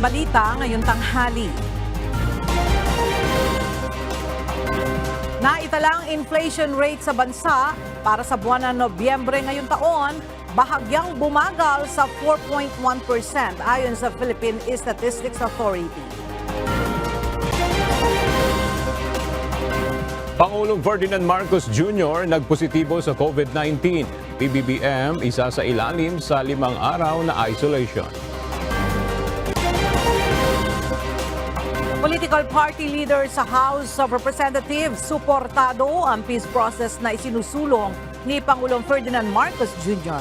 balita ngayong tanghali. Naitala ang inflation rate sa bansa para sa buwan ng Nobyembre ngayong taon, bahagyang bumagal sa 4.1% ayon sa Philippine Statistics Authority. Pangulong Ferdinand Marcos Jr. nagpositibo sa COVID-19. PBBM isa sa ilalim sa 5 araw na isolation. Political party leader sa House of Representatives suportado ang peace process na isinusulong ni Pangulong Ferdinand Marcos Jr.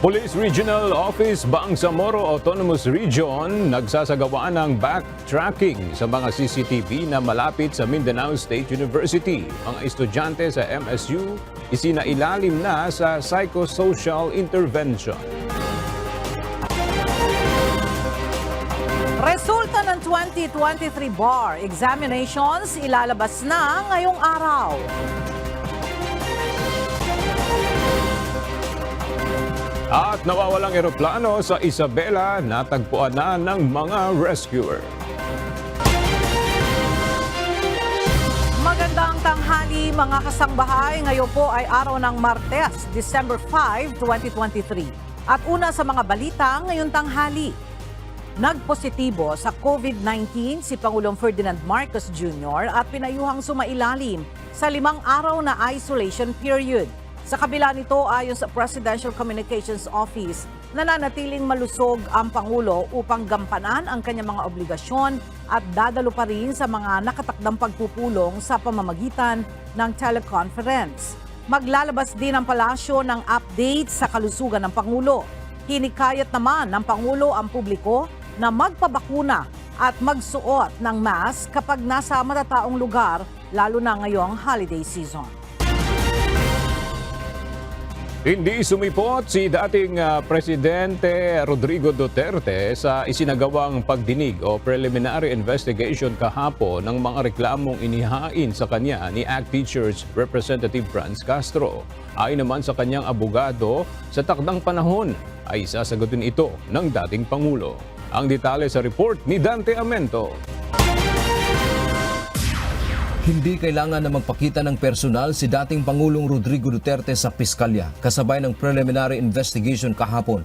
Police Regional Office Bangsamoro Autonomous Region nagsasagawa ng backtracking sa mga CCTV na malapit sa Mindanao State University. Mga estudyante sa MSU isinailalim na sa psychosocial intervention. Resulta ng 2023 bar examinations ilalabas na ngayong araw. At nawawalang eroplano sa Isabela, natagpuan na ng mga rescuer. Magandang tanghali mga kasangbahay. Ngayon po ay araw ng Martes, December 5, 2023. At una sa mga balita ngayong tanghali. Nagpositibo sa COVID-19 si Pangulong Ferdinand Marcos Jr. at pinayuhang sumailalim sa 5 araw na isolation period. Sa kabila nito, ayon sa Presidential Communications Office, nananatiling malusog ang Pangulo upang gampanan ang kanyang mga obligasyon at dadalo pa rin sa mga nakatakdang pagpupulong sa pamamagitan ng teleconference. Maglalabas din ang palasyo ng update sa kalusugan ng Pangulo. Hinikayat naman ng Pangulo ang publiko na magpabakuna at magsuot ng mask kapag nasa matataong lugar, lalo na ngayong holiday season. Hindi sumipot si dating Presidente Rodrigo Duterte sa isinagawang pagdinig o preliminary investigation kahapon ng mga reklamong inihain sa kanya ni ACT Teachers Representative Franz Castro. Ayon naman sa kanyang abogado, sa takdang panahon ay sasagutin ito ng dating Pangulo. Ang detalye sa report ni Dante Amento. Hindi kailangan na magpakita ng personal si dating Pangulong Rodrigo Duterte sa piskalya kasabay ng preliminary investigation kahapon.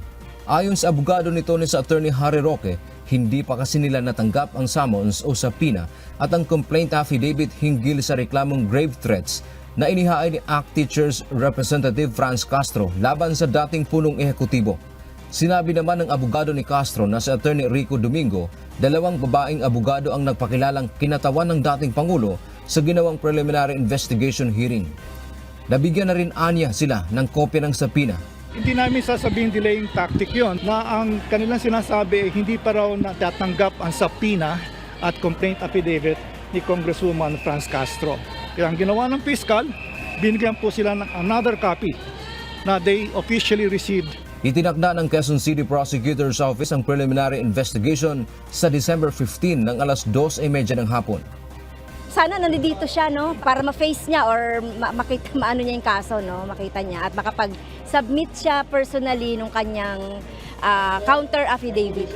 Ayon sa abogado nito ni sa Attorney Harry Roque, hindi pa kasi nila natanggap ang summons o subpoena at ang complaint affidavit hinggil sa reklamong grave threats na inihain ni ACT Teachers Representative Franz Castro laban sa dating punong ehekutibo. Sinabi naman ng abogado ni Castro na si Attorney Rico Domingo, 2 babaeng abogado ang nagpakilalang kinatawan ng dating Pangulo sa ginawang preliminary investigation hearing. Nabigyan na rin anya sila ng kopya ng subpoena. Hindi namin sasabihin delaying tactic yon na ang kanilang sinasabi ay hindi pa raw natatanggap ang subpoena at complaint affidavit ni Congresswoman Franz Castro. Kaya ang ginawa ng fiscal, binigyan po sila ng another copy na they officially received. Itinakda ng Quezon City Prosecutor's Office ang preliminary investigation sa December 15 ng alas 2:30 ng hapon. Sana nandito siya, no, para ma-face niya or makita maano niya yung kaso, no, makita niya at makapag-submit siya personally nung kanyang counter affidavit.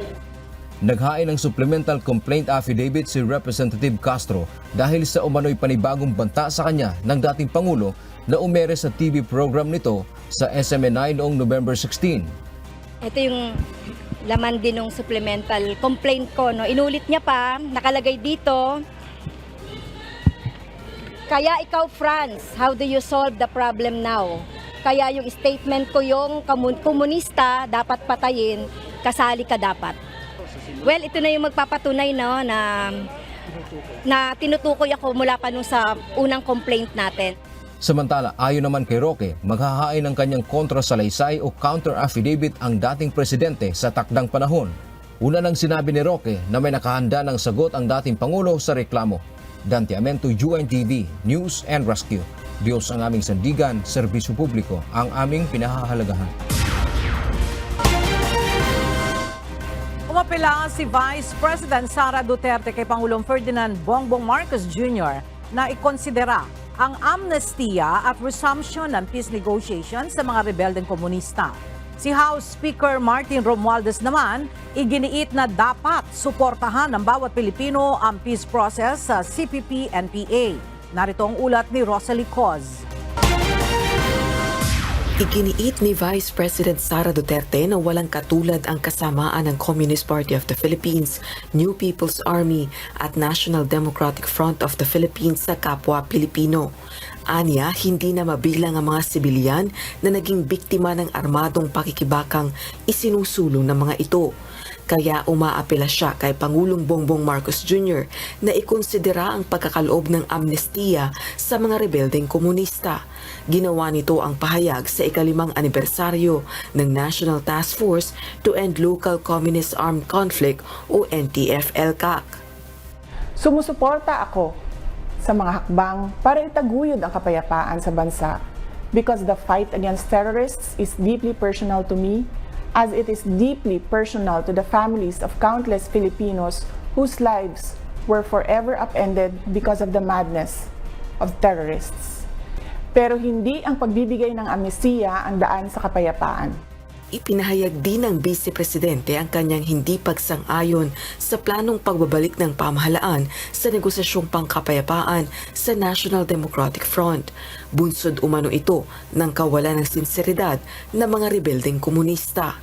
Naghain ng supplemental complaint affidavit si Representative Castro dahil sa umano'y panibagong banta sa kanya ng dating Pangulo na umere sa TV program nito sa SMNI noong November 16. Ito yung laman din ng supplemental complaint ko, no. Inulit niya pa, nakalagay dito. Kaya ikaw, Franz, how do you solve the problem now? Kaya yung statement ko yung komunista dapat patayin, kasali ka dapat. Well, ito na yung magpapatunay, no, na tinutukoy ako mula pa nung sa unang complaint natin. Samantala, ayon naman kay Roque, maghahain ng kanyang kontrasalaysay o counter affidavit ang dating presidente sa takdang panahon. Una nang sinabi ni Roque na may nakahanda ng sagot ang dating Pangulo sa reklamo. Dante Amento, UNTV, News and Rescue. Diyos ang aming sandigan, serbisyo publiko ang aming pinahahalagahan. Umapela si Vice President Sara Duterte kay Pangulong Ferdinand Bongbong Marcos Jr. na ikonsidera ang amnestiya at resumption ng peace negotiations sa mga rebeldeng komunista. Si House Speaker Martin Romualdez naman, iginiit na dapat suportahan ng bawat Pilipino ang peace process sa CPP-NPA. Narito ang ulat ni Rosalie Coz. Iginiit ni Vice President Sara Duterte na walang katulad ang kasamaan ng Communist Party of the Philippines, New People's Army at National Democratic Front of the Philippines sa kapwa Pilipino. Aniya, hindi na mabilang ang mga sibilyan na naging biktima ng armadong pakikibakang isinusulong ng mga ito. Kaya umaapela siya kay Pangulong Bongbong Marcos Jr. na ikonsidera ang pagkakaloob ng amnestiya sa mga rebeldeng komunista. Ginawa nito ang pahayag sa ika-5 anibersaryo ng National Task Force to End Local Communist Armed Conflict o NTF-ELCAC. Sumusuporta ako sa mga hakbang para itaguyod ang kapayapaan sa bansa because the fight against terrorists is deeply personal to me as it is deeply personal to the families of countless Filipinos whose lives were forever upended because of the madness of terrorists. Pero hindi ang pagbibigay ng amnestiya ang daan sa kapayapaan. Ipinahayag din ng Vice Presidente ang kanyang hindi pagsang-ayon sa planong pagbabalik ng pamahalaan sa negosasyong pangkapayapaan sa National Democratic Front. Bunsod umano ito ng kawalan ng sinseridad ng mga rebeldeng komunista.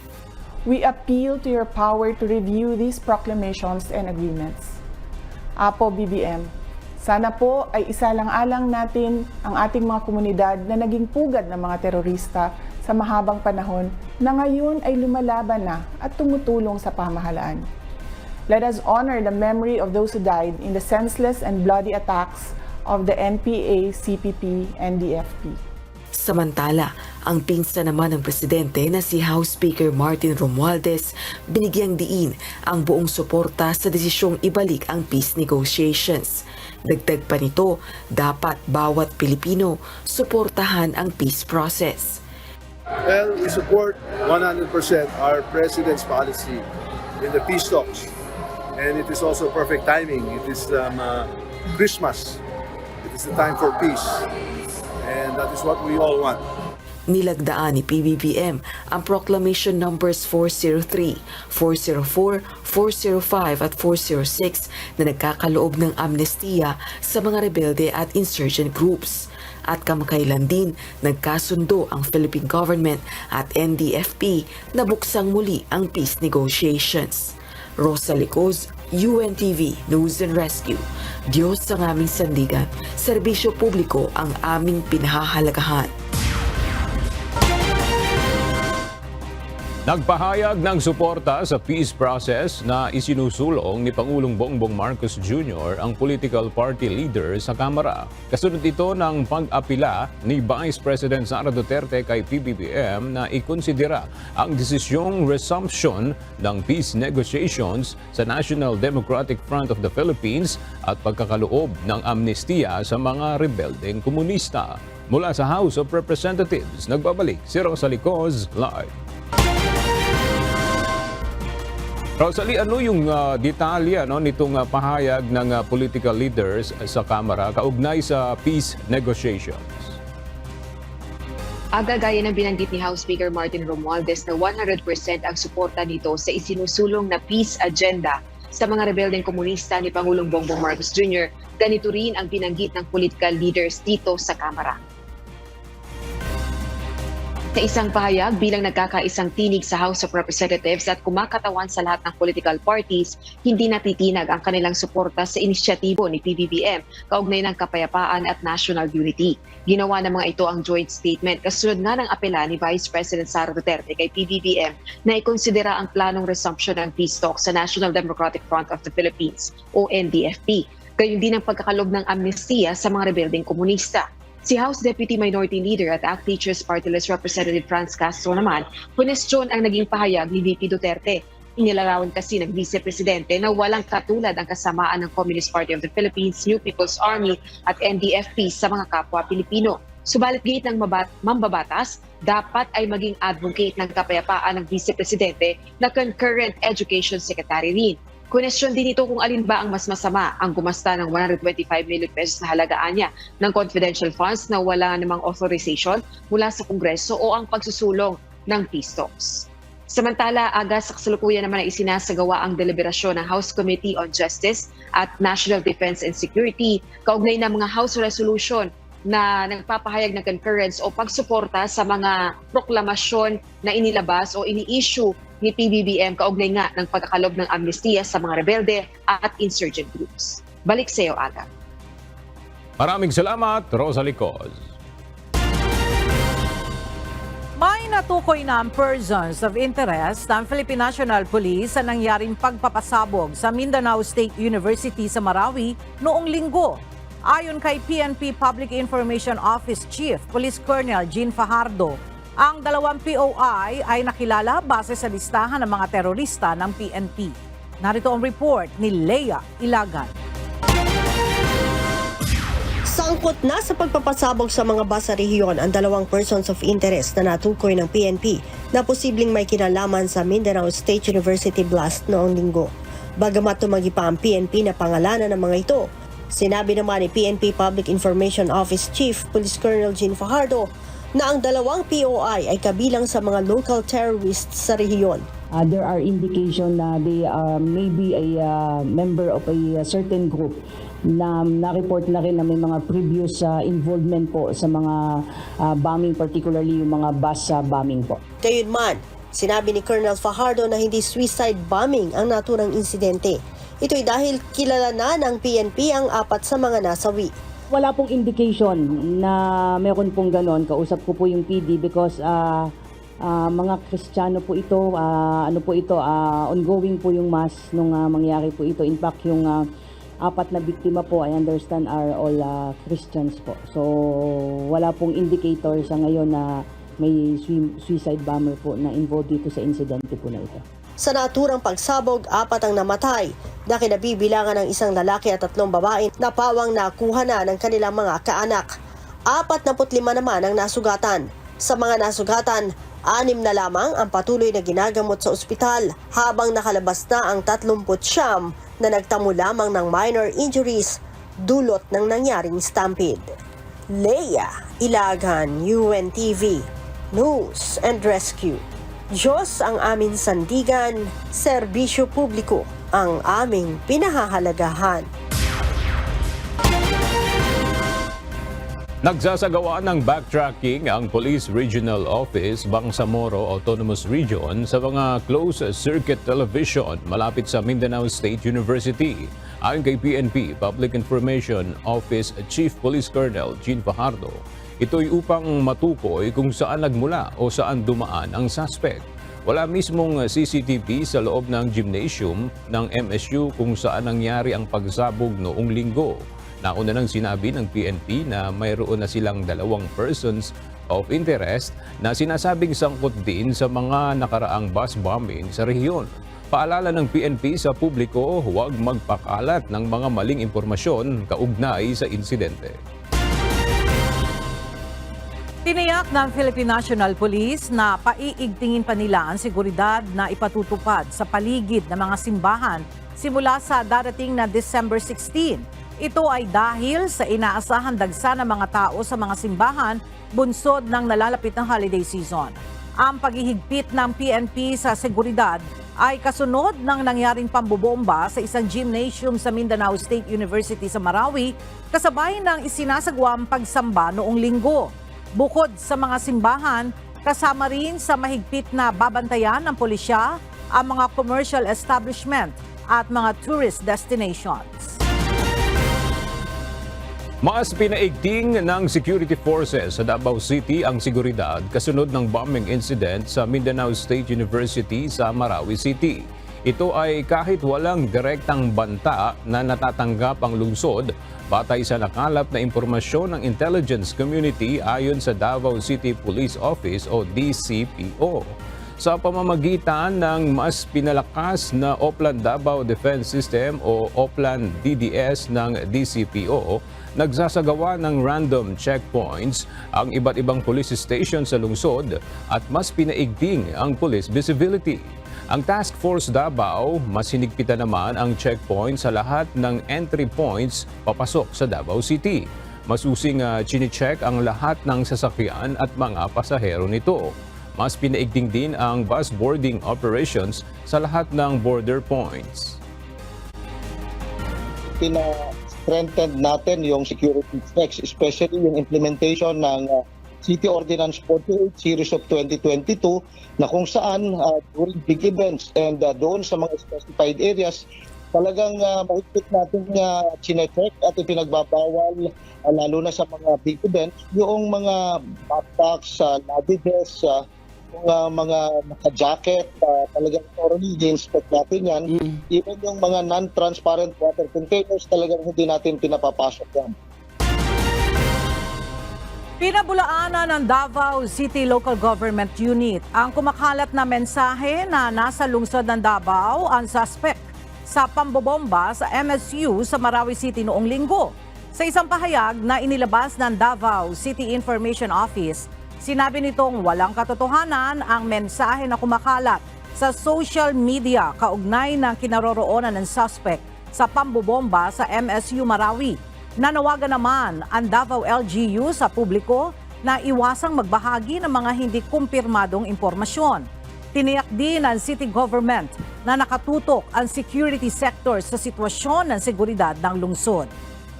We appeal to your power to review these proclamations and agreements. Apo BBM, sana po ay isalang-alang natin ang ating mga komunidad na naging pugad ng mga terorista sa mahabang panahon na ngayon ay lumalaban na at tumutulong sa pamahalaan. Let us honor the memory of those who died in the senseless and bloody attacks of the NPA, CPP, and DFP. Samantala, ang pinsan naman ng presidente na si House Speaker Martin Romualdez binigyang diin ang buong suporta sa desisyong ibalik ang peace negotiations. Dagdag pa nito, dapat bawat Pilipino suportahan ang peace process. Well, we support 100% our President's policy in the peace talks. And it is also perfect timing. It is Christmas. It is the time for peace. And that is what we all want. Nilagdaan ni PBBM ang Proclamation Numbers 403, 404, 405 at 406 na nagkakaloob ng amnestiya sa mga rebelde at insurgent groups. At kamakailan din, nagkasundo ang Philippine Government at NDFP na buksang muli ang peace negotiations. Rosalie Coz, UNTV News and Rescue. Diyos ang aming sandigan, serbisyo publiko ang aming pinahahalagahan. Nagpahayag ng suporta sa peace process na isinusulong ni Pangulong Bongbong Marcos Jr. ang political party leader sa Kamara. Kasunod ito ng pag-apila ni Vice President Sara Duterte kay PBBM na ikonsidera ang desisyong resumption ng peace negotiations sa National Democratic Front of the Philippines at pagkakaloob ng amnestiya sa mga rebeldeng komunista. Mula sa House of Representatives, nagbabalik si Rosalie Coz live. Rosalie, ano yung detalye nitong pahayag ng political leaders sa Kamara kaugnay sa peace negotiations? Gaya ng binanggit ni House Speaker Martin Romualdez na 100% ang suporta nito sa isinusulong na peace agenda sa mga rebeldeng komunista ni Pangulong Bongbong Marcos Jr. Ganito rin ang binanggit ng political leaders dito sa Kamara. Sa isang pahayag bilang nagkakaisang tinig sa House of Representatives at kumakatawan sa lahat ng political parties, hindi natitinag ang kanilang suporta sa inisyatibo ni PBBM kaugnay ng kapayapaan at national unity. Ginawa ng mga ito ang joint statement kasunod nga ng apela ni Vice President Sara Duterte kay PBBM na ikonsidera ang planong resumption ng peace talks sa National Democratic Front of the Philippines o NDFP. Gayon din ang pagkakalob ng amnestiya sa mga rebeldeng komunista. Si House Deputy Minority Leader at ACT Teachers Party List Representative Franz Castro naman, punestyon ang naging pahayag ni VP Duterte. Inilarawan kasi ng Vice Presidente na walang katulad ang kasamaan ng Communist Party of the Philippines, New People's Army at NDFP sa mga kapwa Pilipino. Subalit gate ng mambabatas, dapat ay maging advocate ng kapayapaan ng Vice Presidente na concurrent Education Secretary rin. Kunestyon din ito kung alin ba ang mas masama, ang gumasta ng 125 million pesos na halagaan niya ng confidential funds na wala namang authorization mula sa Kongreso o ang pagsusulong ng peace talks. Samantala, sa kasalukuyan naman ay isinasagawa ang deliberasyon ng House Committee on Justice at National Defense and Security kaugnay ng mga House Resolution na nagpapahayag ng concurrence o pagsuporta sa mga proklamasyon na inilabas o ini-issue ni PBBM kaugnay nga ng pagkakalob ng amnestiya sa mga rebelde at insurgent groups. Balik sa iyo, Aga. Maraming salamat, Rosalie Coz. May natukoy na ang persons of interest ng Philippine National Police sa nangyaring pagpapasabog sa Mindanao State University sa Marawi noong linggo. Ayon kay PNP Public Information Office Chief Police Colonel Jean Fajardo, ang dalawang POI ay nakilala base sa listahan ng mga terorista ng PNP. Narito ang report ni Leia Ilagan. Sangkot na sa pagpapasabog sa mga bus sa rehiyon ang dalawang persons of interest na natukoy ng PNP na posibleng may kinalaman sa Mindanao State University blast noong linggo. Bagamat tumanggi pa ang PNP na pangalanan ng mga ito, sinabi naman ni PNP Public Information Office Chief Police Colonel Jean Fajardo na ang dalawang POI ay kabilang sa mga local terrorists sa rehiyon. There are indication na they may be a member of a certain group na na-report na rin na may mga previous involvement po sa mga bombing, particularly yung mga bus bombing po. Gayunman, sinabi ni Colonel Fajardo na hindi suicide bombing ang naturang insidente. Ito'y dahil kilala na ng PNP ang apat sa mga nasawi. Wala pong indication na meron pong ganon. Kausap ko po yung PD because mga Kristiyano po ito, ongoing po yung mass nung mangyari po ito. In fact, yung apat na biktima po, I understand, are all Christians po. So, wala pong indicator sa ngayon na may suicide bomber po na involved dito sa insidente po na ito. Sa naturang pagsabog, 4 ang namatay na kinabibilangan ng isang lalaki at 3 babae na pawang nakuha na ng kanilang mga kaanak. 45 naman ang nasugatan. Sa mga nasugatan, 6 na lamang ang patuloy na ginagamot sa ospital habang nakalabas na ang 39 na nagtamo lamang ng minor injuries dulot ng nangyaring stampede. Leia Ilagan, UNTV, News and Rescue. Diyos ang aming sandigan, serbisyo publiko ang aming pinahahalagahan. Nagsasagawa ng backtracking ang Police Regional Office Bangsamoro Autonomous Region sa mga closed-circuit television malapit sa Mindanao State University. Ayon kay PNP Public Information Office Chief Police Colonel Jean Fajardo, ito'y upang matukoy kung saan nagmula o saan dumaan ang suspect. Wala mismong CCTV sa loob ng gymnasium ng MSU kung saan nangyari ang pagsabog noong linggo. Nauna nang sinabi ng PNP na mayroon na silang 2 persons of interest na sinasabing sangkot din sa mga nakaraang bus bombing sa rehiyon. Paalala ng PNP sa publiko, huwag magpakalat ng mga maling impormasyon kaugnay sa insidente. Tiniyak ng Philippine National Police na paiigtingin pa nila ang seguridad na ipatutupad sa paligid ng mga simbahan simula sa darating na December 16. Ito ay dahil sa inaasahan dagsa ng mga tao sa mga simbahan bunsod ng nalalapit na holiday season. Ang paghihigpit ng PNP sa seguridad ay kasunod ng nangyaring pambobomba sa isang gymnasium sa Mindanao State University sa Marawi kasabay ng isinasagawang pagsamba noong linggo. Bukod sa mga simbahan, kasama rin sa mahigpit na babantayan ng pulisya ang mga commercial establishment at mga tourist destinations. Mas pinaigting ng security forces sa Davao City ang seguridad kasunod ng bombing incident sa Mindanao State University sa Marawi City. Ito ay kahit walang direktang banta na natatanggap ang lungsod batay sa nakalap na impormasyon ng intelligence community ayon sa Davao City Police Office o DCPO. Sa pamamagitan ng mas pinalakas na Oplan Davao Defense System o Oplan DDS ng DCPO, nagsasagawa ng random checkpoints ang iba't ibang police station sa lungsod at mas pinaigting ang police visibility. Ang Task Force Davao, mas hinigpitan naman ang checkpoint sa lahat ng entry points papasok sa Davao City. Masusing chine-check ang lahat ng sasakyan at mga pasahero nito. Mas pinaigting din ang bus boarding operations sa lahat ng border points. Strengthen natin yung security checks, especially yung implementation ng City Ordinance 48 Series of 2022 na kung saan during big events and doon sa mga specified areas, talagang mahigpit natin chinecheck at ipinagbabawal lalo na sa mga big events, yung mga backpacks, luggages, mga naka-jacket, talagang thoroughly i-inspect natin yan. Even yung mga non-transparent water containers, talagang hindi natin pinapapasok yan. Pinabulaanan ng Davao City Local Government Unit ang kumakalat na mensahe na nasa lungsod ng Davao ang suspect sa pambobomba sa MSU sa Marawi City noong linggo. Sa isang pahayag na inilabas ng Davao City Information Office, sinabi nitong walang katotohanan ang mensahe na kumakalat sa social media kaugnay ng kinaroroonan ng suspect sa pambobomba sa MSU Marawi. Nanawagan naman ang Davao LGU sa publiko na iwasang magbahagi ng mga hindi kumpirmadong impormasyon. Tiniyak din ng city government na nakatutok ang security sector sa sitwasyon ng seguridad ng lungsod.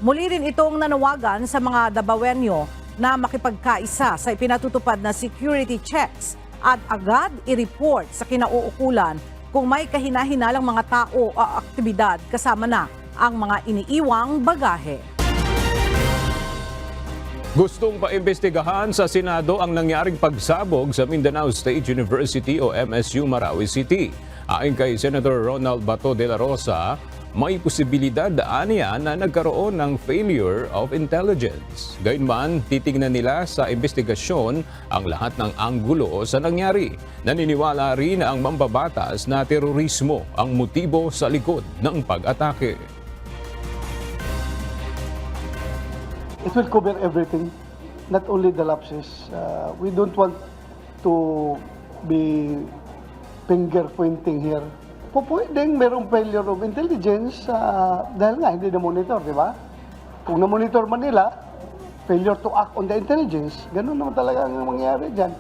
Muli rin itong nanawagan sa mga Davaoenyo na makipagkaisa sa ipinatutupad na security checks at agad i-report sa kinauukulan kung may kahinahinalang mga tao o aktibidad kasama na ang mga iniiwang bagahe. Gustong paimbestigahan sa Senado ang nangyaring pagsabog sa Mindanao State University o MSU Marawi City. Ayon kay Senator Ronald Bato de la Rosa, may posibilidad niya na nagkaroon ng failure of intelligence. Gayunman, titingnan nila sa investigasyon ang lahat ng anggulo sa nangyari. Naniniwala rin na ang mambabatas na terorismo ang motibo sa likod ng pag-atake. It will cover everything, not only the lapses. We don't want to be finger-pointing here. Pwedeng merong failure of intelligence dahil nga hindi na-monitor, di ba? Kung na-monitor man nila, failure to act on the intelligence, ganun naman talaga ang mangyayari dyan.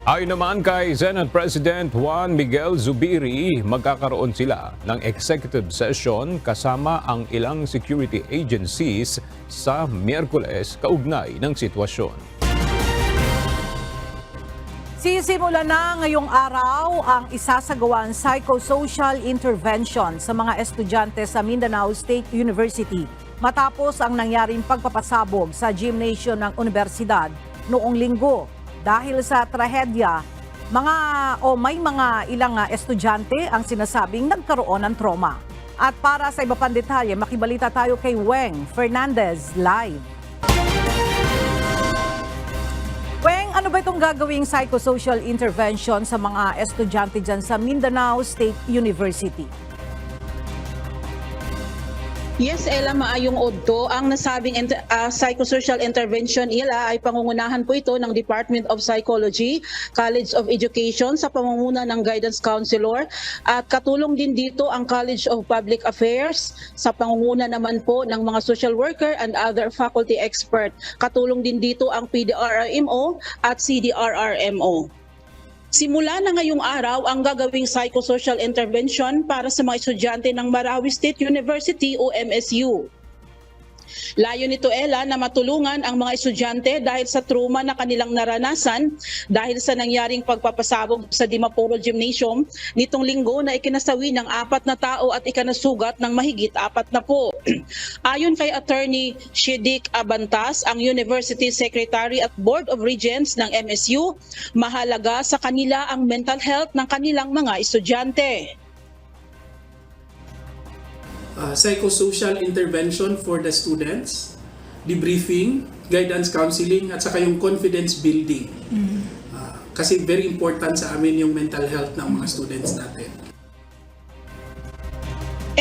Ayon naman kay Senate President Juan Miguel Zubiri, magkakaroon sila ng executive session kasama ang ilang security agencies sa Miyerkules kaugnay ng sitwasyon. Sisimula na ngayong araw ang isasagawang psychosocial intervention sa mga estudyante sa Mindanao State University matapos ang nangyaring pagpapasabog sa gymnasium ng universidad noong linggo. Dahil sa trahedya, may mga ilang estudyante ang sinasabing nagkaroon ng trauma. At para sa iba pang detalye, makibalita tayo kay Weng Fernandez live. Weng, ano ba itong gagawing psychosocial intervention sa mga estudyante dyan sa Mindanao State University? Yes, Ella, maayong odto. Ang nasabing psychosocial intervention ila ay pangungunahan po ito ng Department of Psychology, College of Education sa pamumuno ng Guidance Counselor at katulong din dito ang College of Public Affairs sa pangunguna naman po ng mga social worker and other faculty expert. Katulong din dito ang PDRRMO at CDRRMO. Simula na ngayong araw ang gagawing psychosocial intervention para sa mga estudyante ng Marawi State University o MSU. Layo nito, Ella, na matulungan ang mga estudyante dahil sa trauma na kanilang naranasan dahil sa nangyaring pagpapasabog sa Dimapuro Gymnasium nitong linggo na ikinasawi ng 4 na tao at ikanasugat ng mahigit 4 na po. Ayon kay Attorney Shidik Abantas, ang University Secretary at Board of Regents ng MSU, mahalaga sa kanila ang mental health ng kanilang mga estudyante. Psychosocial intervention for the students, debriefing, guidance counseling, at saka yung confidence building. Kasi very important sa amin yung mental health ng mga students natin.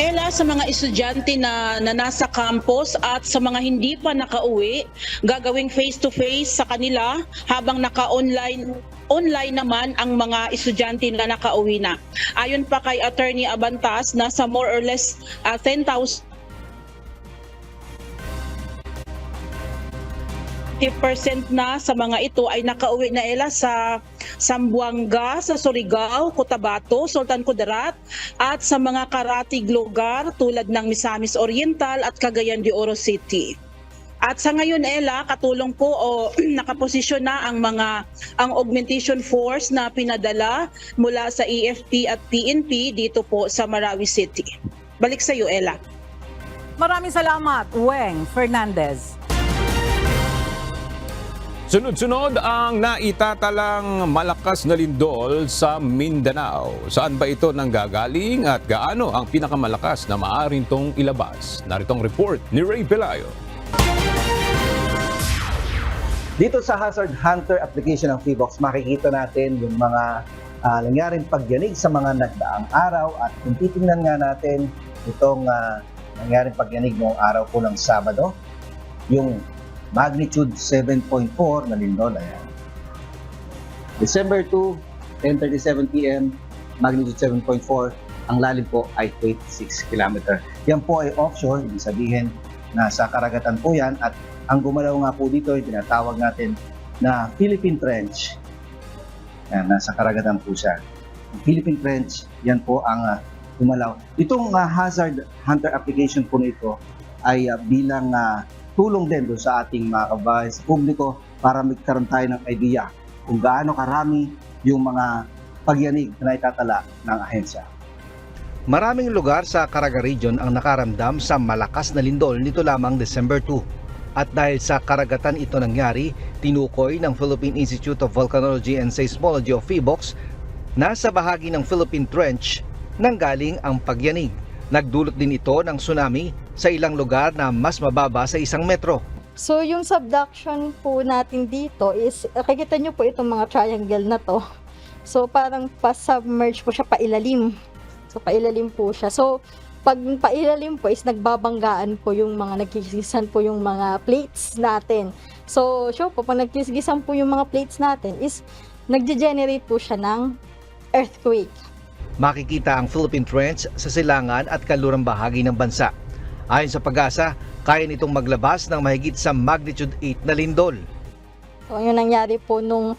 Ella, sa mga estudyante na nasa campus at sa mga hindi pa nakauwi, gagawing face-to-face sa kanila habang naka-online naman ang mga estudyante na nakauwi na. Ayon pa kay Attorney Abantas, nasa more or less 10,000 50% na sa mga ito ay nakauwi na ila sa Zamboanga, sa Surigao, Cotabato, Sultan Kudarat at sa mga karatig lugar tulad ng Misamis Oriental at Cagayan de Oro City. At sa ngayon Ella, katulong po o nakaposisyon na ang augmentation force na pinadala mula sa EFP at PNP dito po sa Marawi City. Balik sa iyo Ella. Maraming salamat, Weng Fernandez. Sunod-sunod ang naitatalang malakas na lindol sa Mindanao. Saan ba ito nanggagaling at gaano ang pinakamalakas na maaaring tong ilabas? Narito ang report ni Ray Pelayo. Dito sa Hazard Hunter application ng PHIVOLCS, makikita natin yung mga nangyaring pagyanig sa mga nagdaang araw at kung titingnan nga natin itong nangyaring pagyanig noong araw po ng Sabado, yung magnitude 7.4 na lindol. Ayan. December 2, 10:37 p.m., magnitude 7.4, ang lalim po ay 26 km. Yan po ay offshore, ibig sabihin nasa karagatan po yan at ang gumalaw nga po dito ay tinatawag natin na Philippine Trench. Yan, nasa karagatan po siya. Ang Philippine Trench, yan po ang gumalaw. Itong Hazard Hunter application po nito ay bilang tulong din doon sa ating mga kababayan sa publiko para magkaroon tayo ng idea kung gaano karami yung mga pagyanig na itatala ng ahensya. Maraming lugar sa Caraga Region ang nakaramdam sa malakas na lindol nito lamang December 2. At dahil sa karagatan ito nangyari, tinukoy ng Philippine Institute of Volcanology and Seismology of PHIVOLCS na sa bahagi ng Philippine Trench nanggaling ang pagyanig. Nagdulot din ito ng tsunami sa ilang lugar na mas mababa sa 1 metro. So yung subduction po natin dito is, nakikita nyo po itong mga triangle na to. So parang pa-submerge po siya pailalim. So pailalim po siya. So pag pailalim po is nagbabanggaan po yung mga nagkikisisan po yung mga plates natin. So sure po, pag nagkikisisan po yung mga plates natin is nagge-generate po siya ng earthquake. Makikita ang Philippine Trench sa silangan at kalurang bahagi ng bansa. Ayon sa Pag-asa, kaya nitong maglabas ng mahigit sa magnitude 8 na lindol. So yung nangyari po nung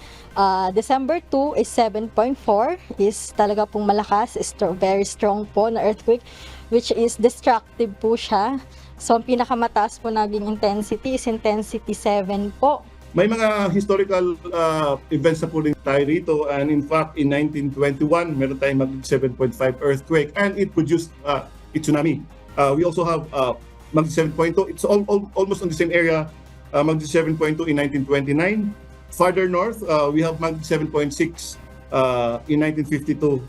December 2 is 7.4, is talaga pong malakas, very strong po na earthquake, which is destructive po siya. So ang pinakamataas po naging intensity is intensity 7 po. May mga historical events na po rin tayo rito, and in fact in 1921 meron tayong magnitude 7.5 earthquake and it produced a tsunami. We also have magnitude 7.2, it's almost on the same area, magnitude 7.2 in 1929. Farther north, we have magnitude 7.6 in 1952.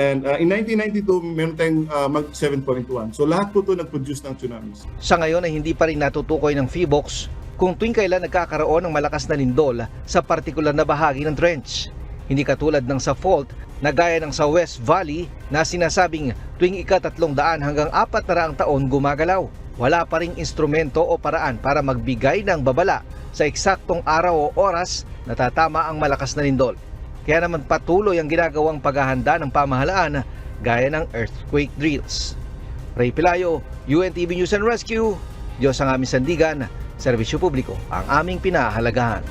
And in 1992, meron tayong magnitude 7.1. So lahat po ito nag-produce ng tsunamis. Sa ngayon ay hindi pa rin natutukoy ng PHIVOLCS kung tuwing kailan nagkakaroon ng malakas na lindol sa partikular na bahagi ng trench. Hindi katulad ng sa fault na gaya ng sa West Valley na sinasabing tuwing ika-300 hanggang 400 taon gumagalaw. Wala pa ring instrumento o paraan para magbigay ng babala sa eksaktong araw o oras na tatama ang malakas na lindol. Kaya naman patuloy ang ginagawang paghahanda ng pamahalaan gaya ng earthquake drills. Ray Pelayo, UNTV News and Rescue. Diyos ang aming sandigan, serbisyo publiko ang aming pinahahalagahan.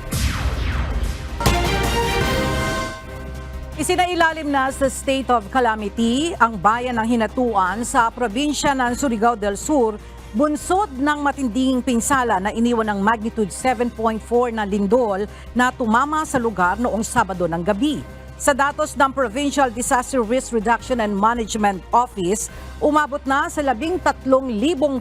Isinailalim na sa state of calamity ang bayan ng Hinatuan sa probinsya ng Surigao del Sur, bunsod ng matinding pinsala na iniwan ng magnitude 7.4 na lindol na tumama sa lugar noong Sabado ng gabi. Sa datos ng Provincial Disaster Risk Reduction and Management Office, umabot na sa 13,000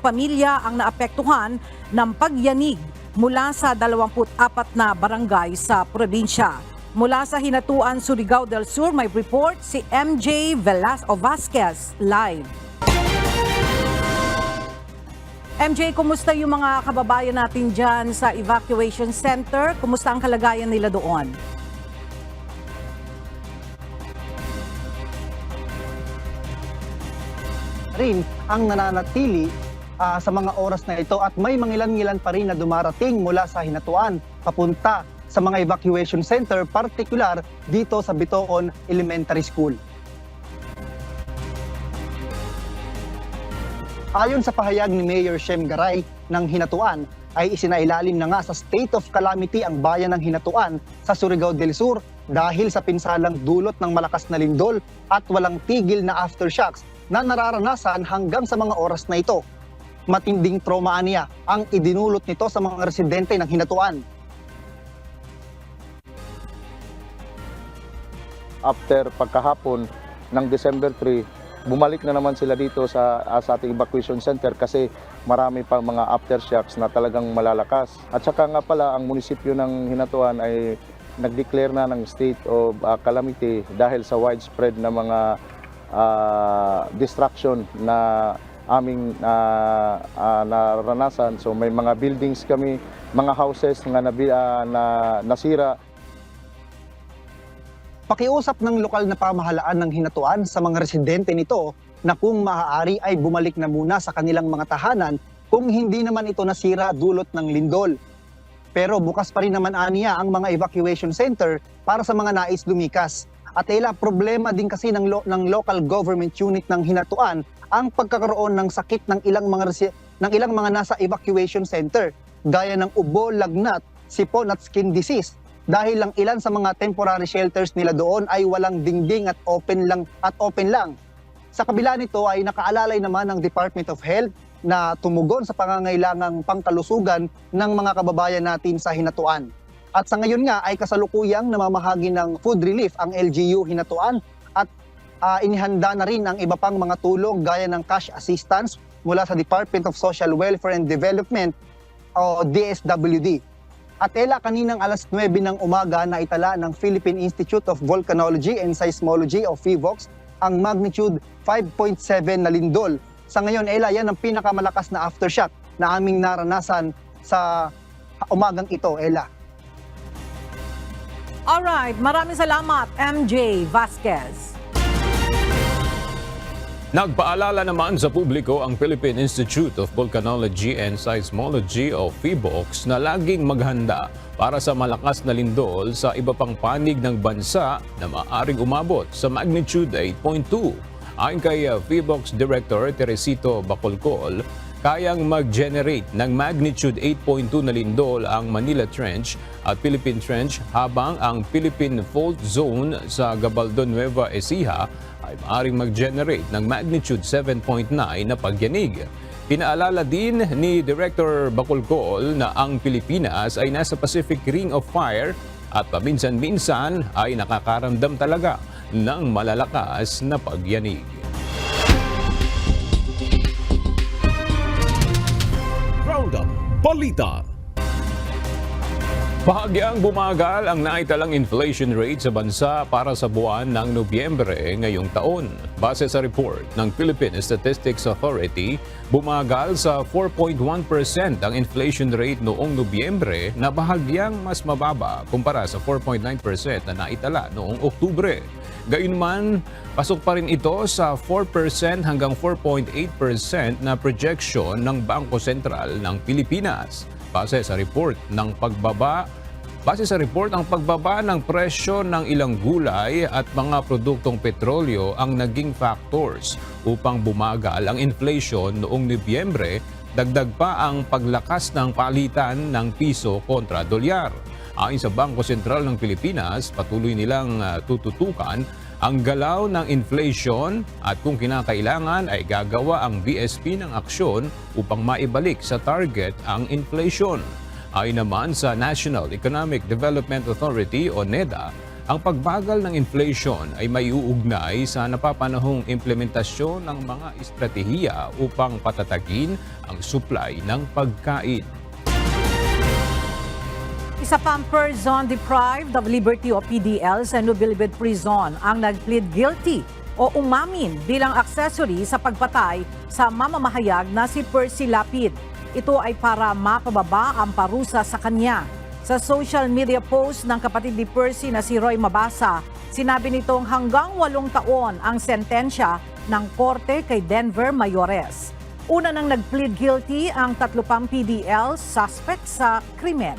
pamilya ang naapektuhan ng pagyanig mula sa 24 na barangay sa probinsya. Mula sa Hinatuan, Surigao del Sur, may report si MJ Vasquez live. MJ, kumusta yung mga kababayan natin dyan sa evacuation center? Kumusta ang kalagayan nila doon? Rin ang nananatili sa mga oras na ito at may mangilan-ngilan pa rin na dumarating mula sa Hinatuan papunta sa mga evacuation center, partikular dito sa Bitoon Elementary School. Ayon sa pahayag ni Mayor Shem Garay ng Hinatuan, ay isinailalim na nga sa state of calamity ang bayan ng Hinatuan sa Surigao del Sur dahil sa pinsalang dulot ng malakas na lindol at walang tigil na aftershocks na nararanasan hanggang sa mga oras na ito. Matinding trauma niya ang idinulot nito sa mga residente ng Hinatuan. After pagkahapon ng December 3, bumalik na naman sila dito sa ating evacuation center kasi marami pa mga aftershocks na talagang malalakas. At saka nga pala ang munisipyo ng Hinatuan ay nag-declare na ng state of calamity dahil sa widespread na mga destruction na aming naranasan. So may mga buildings kami, mga houses na nasira. Pakiusap ng lokal na pamahalaan ng Hinatuan sa mga residente nito na kung maaari ay bumalik na muna sa kanilang mga tahanan kung hindi naman ito nasira dulot ng lindol. Pero bukas pa rin naman aniya ang mga evacuation center para sa mga nais lumikas. At problema din kasi ng local government unit ng Hinatuan ang pagkakaroon ng sakit ng ilang mga nasa evacuation center gaya ng ubo, lagnat, sipon at skin disease. Dahil lang ilan sa mga temporary shelters nila doon ay walang dingding at open lang. Sa kabila nito ay nakaalalay naman ng Department of Health na tumugon sa pangangailangang pangkalusugan ng mga kababayan natin sa Hinatuan. At sa ngayon nga ay kasalukuyang namamahagi ng food relief ang LGU Hinatuan at inihanda na rin ang iba pang mga tulong gaya ng cash assistance mula sa Department of Social Welfare and Development o DSWD. At kaninang alas 9 ng umaga na itala ng Philippine Institute of Volcanology and Seismology o PHIVOLCS ang magnitude 5.7 na lindol. Sa ngayon, yan ang pinakamalakas na aftershock na aming naranasan sa umagang ito, Alright, maraming salamat, MJ Vasquez. Nagpaalala naman sa publiko ang Philippine Institute of Volcanology and Seismology o PHIVOLCS na laging maghanda para sa malakas na lindol sa iba pang panig ng bansa na maaaring umabot sa magnitude 8.2. Ayon kay PHIVOLCS Director Teresito Bacolcol, kayang mag-generate ng magnitude 8.2 na lindol ang Manila Trench at Philippine Trench habang ang Philippine Fault Zone sa Gabaldon, Nueva Ecija ay maaaring mag-generate ng magnitude 7.9 na pagyanig. Pinaalala din ni Director Bacolcol na ang Pilipinas ay nasa Pacific Ring of Fire at paminsan-minsan ay nakakaramdam talaga ng malalakas na pagyanig. Roundup Balita. Bahagyang bumagal ang naitalang inflation rate sa bansa para sa buwan ng Nobyembre ngayong taon. Base sa report ng Philippine Statistics Authority, bumagal sa 4.1% ang inflation rate noong Nobyembre na bahagyang mas mababa kumpara sa 4.9% na naitala noong Oktubre. Gayunman, pasok pa rin ito sa 4% hanggang 4.8% na projection ng Bangko Sentral ng Pilipinas. Base sa report, ang pagbaba ng presyo ng ilang gulay at mga produktong petrolyo ang naging factors upang bumagal ang inflation noong Nobyembre, dagdag pa ang paglakas ng palitan ng piso kontra dolyar. Ayon sa Bangko Sentral ng Pilipinas, patuloy nilang tututukan ang galaw ng inflation at kung kinakailangan ay gagawa ang BSP ng aksyon upang maibalik sa target ang inflation. Ayon naman sa National Economic Development Authority o NEDA, ang pagbagal ng inflation ay may uugnay sa napapanahong implementasyon ng mga estratehiya upang patatagin ang supply ng pagkain. Isa pang person deprived of liberty o PDL sa Nubilibid Prison ang nag-plead guilty o umamin bilang accessory sa pagpatay sa mamamahayag na si Percy Lapid. Ito ay para mapababa ang parusa sa kanya. Sa social media post ng kapatid ni Percy na si Roy Mabasa, sinabi nitong hanggang 8 taon ang sentensya ng korte kay Denver Mayores. Una nang nag-plead guilty ang 3 pang PDL suspect sa krimen.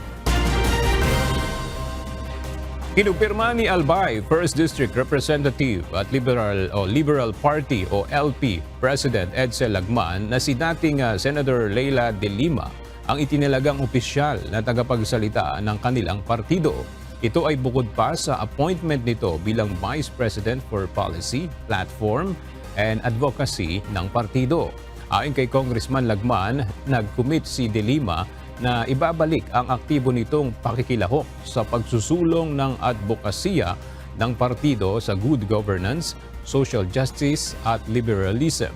Kinupirma ni Albay, 1st District Representative at Liberal Party o LP President Edsel Lagman na si dating Senator Leila de Lima ang itinalagang opisyal na tagapagsalita ng kanilang partido. Ito ay bukod pa sa appointment nito bilang Vice President for Policy, Platform and Advocacy ng partido. Ayon kay Congressman Lagman, nag-commit si De Lima na ibabalik ang aktibo nitong pakikilahok sa pagsusulong ng advokasya ng partido sa good governance, social justice at liberalism.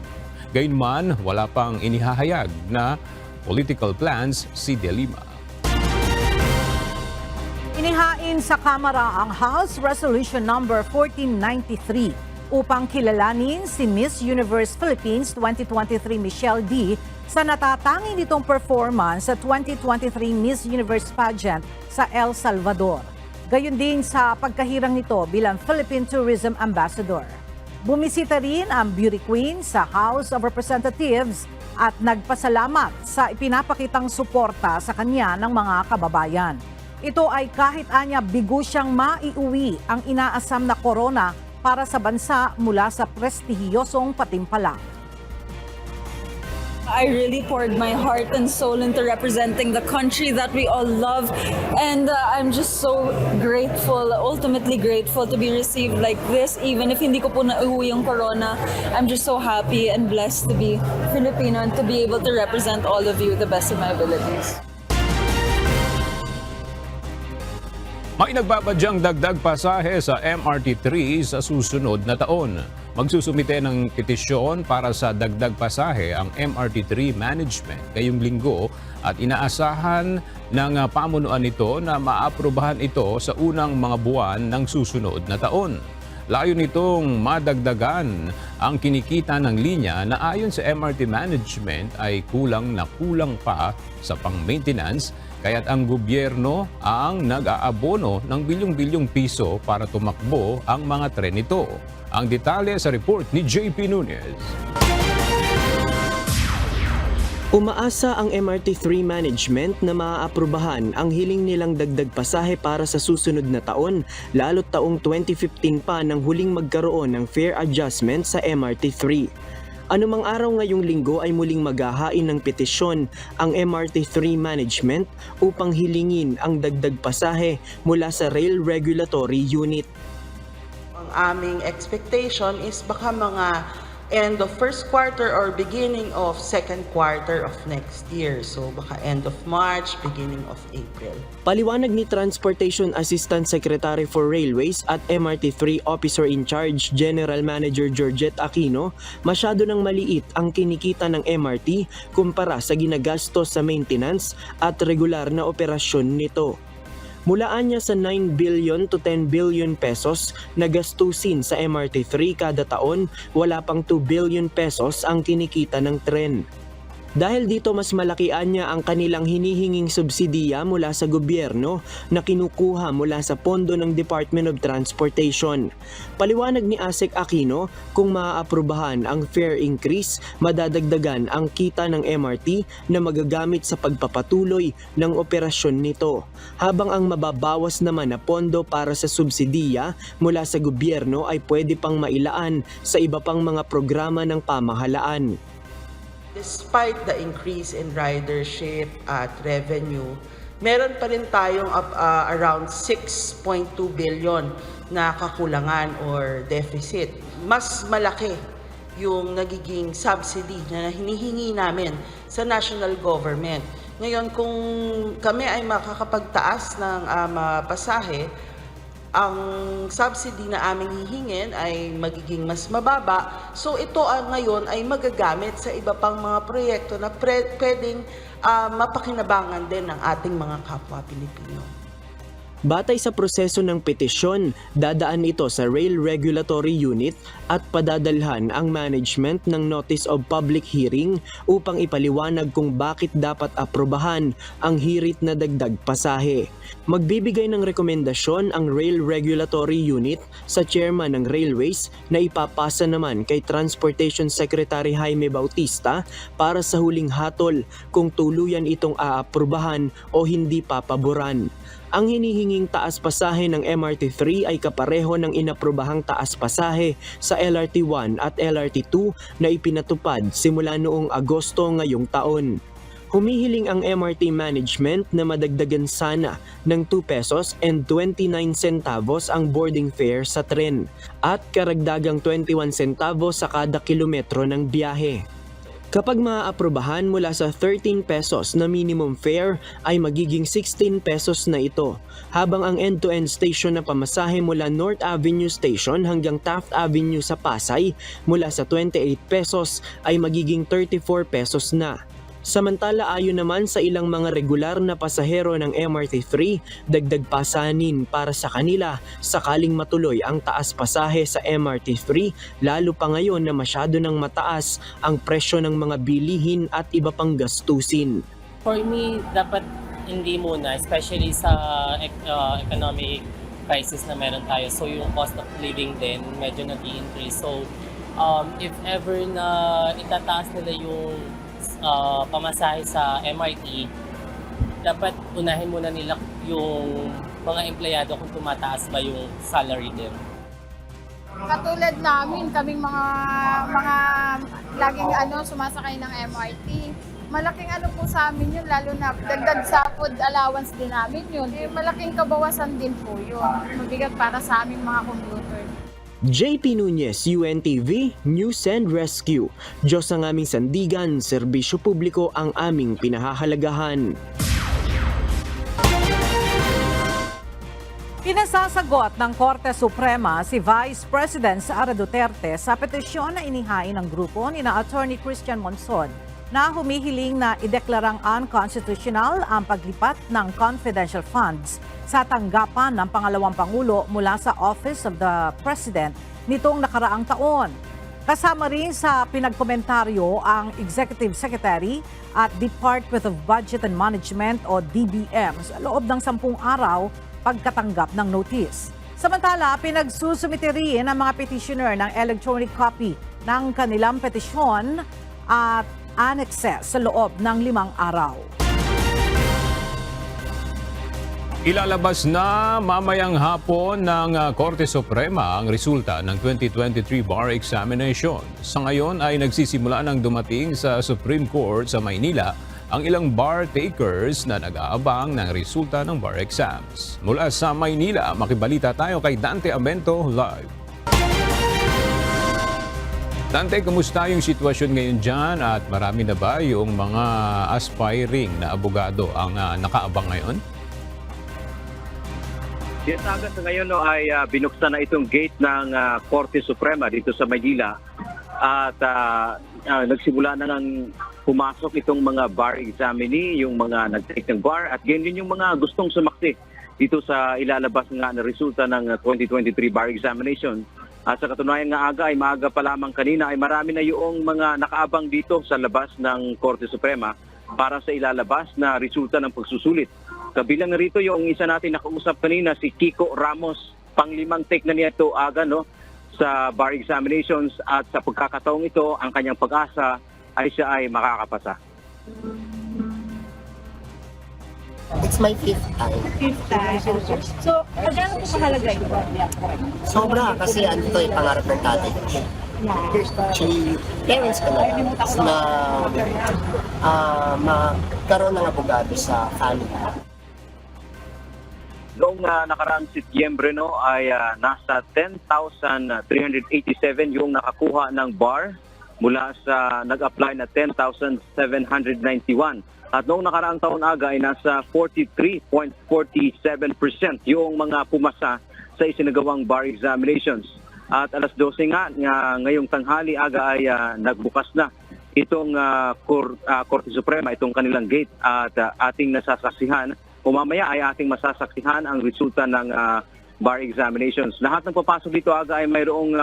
Gayunman, wala pang inihahayag na political plans si De Lima. Inihain sa Kamara ang House Resolution Number 1493 upang kilalanin si Miss Universe Philippines 2023 Michelle D sa natatangi nitong performance sa 2023 Miss Universe pageant sa El Salvador. Gayon din sa pagkahirang nito bilang Philippine Tourism Ambassador. Bumisita rin ang beauty queen sa House of Representatives at nagpasalamat sa ipinapakitang suporta sa kanya ng mga kababayan. Ito ay kahit anya bigo siyang maiuwi ang inaasam na korona para sa bansa mula sa prestihiyosong patimpala. I really poured my heart and soul into representing the country that we all love, and I'm just so grateful, ultimately grateful to be received like this. Even if hindi ko po nauwi yung corona, I'm just so happy and blessed to be Filipino and to be able to represent all of you the best of my abilities. May nagbabadyang dagdag pasahe sa MRT3 sa susunod na taon. Magsusumite ng petisyon para sa dagdag pasahe ang MRT3 management ngayong linggo at inaasahan ng pamunuan nito na maaprubahan ito sa unang mga buwan ng susunod na taon. Layo nitong madagdagan ang kinikita ng linya na ayon sa MRT management ay kulang na kulang pa sa pang-maintenance, kaya't ang gobyerno ang nag-aabono ng bilyong-bilyong piso para tumakbo ang mga tren nito. Ang detalye sa report ni JP Nunez. Umaasa ang MRT3 management na maaaprubahan ang hiling nilang dagdag pasahe para sa susunod na taon, lalo't taong 2015 pa nang huling magkaroon ng fare adjustment sa MRT3. Anumang araw ngayong linggo ay muling maghahain ng petisyon ang MRT3 management upang hilingin ang dagdag pasahe mula sa Rail Regulatory Unit. Ang aming expectation is baka mga end of first quarter or beginning of second quarter of next year. So baka end of March, beginning of April. Paliwanag ni Transportation Assistant Secretary for Railways at MRT3 Officer in Charge General Manager Georgette Aquino, masyado nang maliit ang kinikita ng MRT kumpara sa ginagastos sa maintenance at regular na operasyon nito. Mulaan niya sa 9 billion to 10 billion pesos na gastusin sa MRT3 kada taon, wala pang 2 billion pesos ang kinikita ng tren. Dahil dito mas malakian niya ang kanilang hinihinging subsidiya mula sa gobyerno na kinukuha mula sa pondo ng Department of Transportation. Paliwanag ni ASEC Aquino, kung maaaprubahan ang fare increase, madadagdagan ang kita ng MRT na magagamit sa pagpapatuloy ng operasyon nito. Habang ang mababawas naman na pondo para sa subsidiya mula sa gobyerno ay pwede pang mailaan sa iba pang mga programa ng pamahalaan. Despite the increase in ridership at revenue, meron pa rin tayong around 6.2 billion na kakulangan or deficit. Mas malaki yung nagiging subsidy na hinihingi namin sa national government. Ngayon, kung kami ay makakapagtaas ng pasahe, ang subsidy na aming hihingin ay magiging mas mababa. So ito ngayon ay magagamit sa iba pang mga proyekto na pwedeng mapakinabangan din ng ating mga kapwa Pilipino. Batay sa proseso ng petisyon, dadaan ito sa Rail Regulatory Unit at padadalhan ang management ng Notice of Public Hearing upang ipaliwanag kung bakit dapat aprobahan ang hirit na dagdag pasahe. Magbibigay ng rekomendasyon ang Rail Regulatory Unit sa chairman ng Railways na ipapasa naman kay Transportation Secretary Jaime Bautista para sa huling hatol kung tuluyan itong aaprubahan o hindi papaboran. Ang hinihinging taas pasahe ng MRT3 ay kapareho ng inaprubahang taas pasahe sa LRT1 at LRT2 na ipinatupad simula noong Agosto ngayong taon. Humihiling ang MRT management na madagdagan sana ng 2 pesos and 29 centavos ang boarding fare sa tren at karagdagang 21 centavos sa kada kilometro ng biyahe. Kapag maaaprobahan mula sa 13 pesos na minimum fare ay magiging 16 pesos na ito, habang ang end-to-end station na pamasahe mula North Avenue Station hanggang Taft Avenue sa Pasay mula sa 28 pesos ay magiging 34 pesos na. Samantala ayon naman sa ilang mga regular na pasahero ng MRT3, dagdag pasanin para sa kanila sakaling matuloy ang taas pasahe sa MRT3 lalo pa ngayon na masyado nang mataas ang presyo ng mga bilihin at iba pang gastusin. For me, dapat hindi muna, especially sa economic crisis na meron tayo. So yung cost of living din medyo nag-i-increase. So if ever na itataas nila yung pamasahe sa MRT, dapat unahin muna nila yung mga empleyado kung tumataas ba yung salary din. Katulad namin, kaming mga laging sumasakay ng MRT. Malaking po sa amin yun, lalo na dagdag sa food allowance din namin yun. Malaking kabawasan din po yun. Mabigat para sa aming mga commuter. JP Nunez, UNTV, News and Rescue. Diyos ang aming sandigan, serbisyo publiko ang aming pinahahalagahan. Pinasasagot ng Korte Suprema si Vice President Sara Duterte sa petisyon na inihain ng grupo ni Attorney Christian Monzon na humihiling na ideklarang unconstitutional ang paglipat ng confidential funds sa tanggapan ng pangalawang Pangulo mula sa Office of the President nitong nakaraang taon. Kasama rin sa pinagkomentaryo ang Executive Secretary at Department of Budget and Management o DBM sa loob ng 10 araw pagkatanggap ng notice. Samantala, pinagsusumite rin ang mga petitioner ng electronic copy ng kanilang petisyon at annexes sa loob ng 5 araw. Ilalabas na mamayang hapon ng Korte Suprema ang resulta ng 2023 bar examination. Sa ngayon ay nagsisimula ng dumating sa Supreme Court sa Maynila ang ilang bar takers na nag-aabang ng resulta ng bar exams. Mula sa Maynila, makibalita tayo kay Dante Amento live. Dante, kumusta yung sitwasyon ngayon dyan at marami na ba yung mga aspiring na abogado ang nakaabang ngayon? Yes, agad ngayon ay binuksan na itong gate ng Korte Suprema dito sa Maynila at nagsimula na ng pumasok itong mga bar examinee, yung mga nag-take ng bar at ganyan yung mga gustong sumaksi dito sa ilalabas nga na resulta ng 2023 bar examination. At sa katunayan nga ay maaga pa lamang kanina ay marami na yung mga nakaabang dito sa labas ng Korte Suprema para sa ilalabas na resulta ng pagsusulit. Kabilang rito yung isa natin nakausap kanina, si Kiko Ramos, pang-5 take na niya ito aga sa bar examinations at sa pagkakataong ito ang kanyang pag-asa ay siya ay makakapasa. It's my 5th time. 5th time. So, magkano po kahalaga ito? Sobra kasi ito ay pangarap ng tatay ko. Actually, parents ko na magkaroon ng abogado sa family. Noong nakaraang Setyembre ay nasa 10,387 yung nakakuha ng bar mula sa nag-apply na 10,791. At noong nakaraang taon aga ay nasa 43.47% yung mga pumasa sa isinagawang bar examinations. At alas 12 ngayong tanghali aga ay nagbukas na itong Korte Suprema, itong kanilang gate at ating nasasaksihan. Mamaya ay ating masasaksihan ang resulta ng bar examinations. Lahat ng papasok dito aga ay mayroong